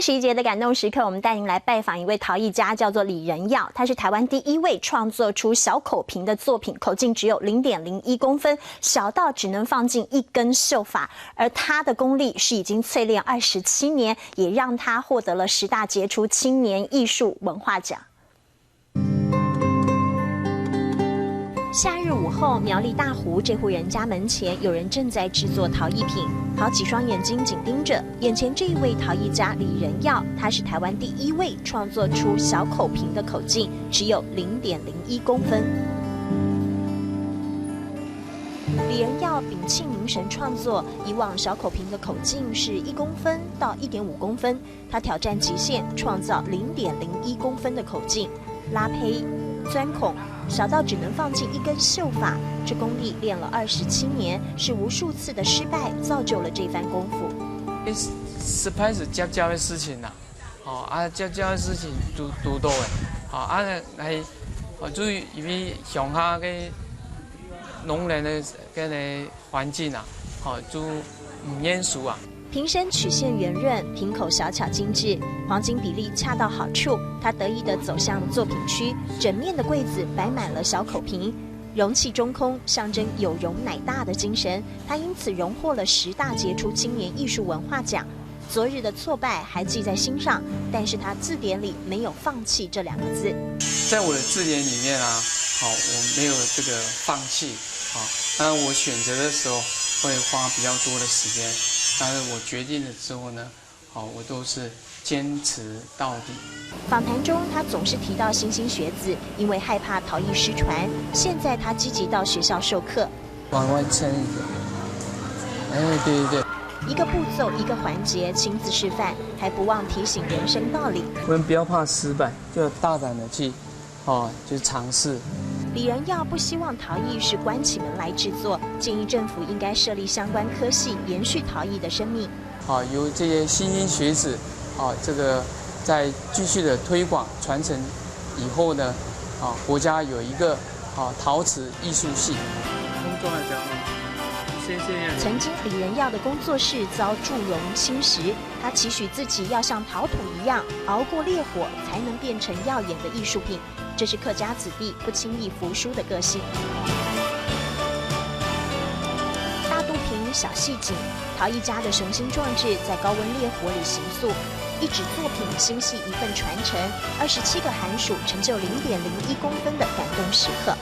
天11节的感动时刻，我们带您来拜访一位陶艺家，叫做李仁耀。他是台湾第一位创作出小口瓶的作品，口径只有0.01公分，小到只能放进一根秀发。而他的功力是已经淬炼27年，也让他获得了10大杰出青年艺术文化奖。 夏日午后，苗栗大湖这户人家门前，有人正在制作陶艺品，好几双眼睛紧盯着眼前这一位陶艺家李仁耀。他是台湾第一位创作出小口瓶的口径只有0.01公分。李仁耀屏气凝神创作，以往小口瓶的口径是1公分到1.5公分，他挑战极限，创造0.01公分的口径，拉胚、钻孔。 小到只能放进一根秀发，这功力练了27年，是无数次的失败造就了这番功夫。失败是接的事情啦，接的事情都多的，就是因为乡下嘅农人的嗰个环境啊，就唔严肃啊。 瓶身曲线圆润，瓶口小巧精致，黄金比例恰到好处。他得意地走向作品区，整面的柜子摆满了小口瓶，容器中空，象征有容乃大的精神。他因此荣获了10大杰出青年艺术文化奖。昨日的挫败还记在心上，但是他字典里没有放弃这2个字。在我的字典里面啊，我没有这个放弃，那我选择的时候会花比较多的时间。 但是我决定了之后呢，我都是坚持到底。访谈中，他总是提到莘莘学子，因为害怕陶艺失传，现在他积极到学校授课。往外撑一点。对。一个步骤，一个环节，亲自示范，还不忘提醒人生道理。我们不要怕失败，就要大胆的去，就是尝试。 李仁耀不希望陶艺是关起门来制作，建议政府应该设立相关科系，延续陶艺的生命。由这些莘莘学子，这个在继续的推广传承以后呢，国家有一个陶瓷艺术系。谢谢。曾经李仁耀的工作室遭祝融侵蚀，他期许自己要像陶土一样，熬过烈火，才能变成耀眼的艺术品。 这是客家子弟不轻易服输的个性。大肚瓶、小细颈，陶艺家的雄心壮志在高温烈火里形塑。一纸作品，心系一份传承。27个寒暑，成就0.01公分的感动时刻。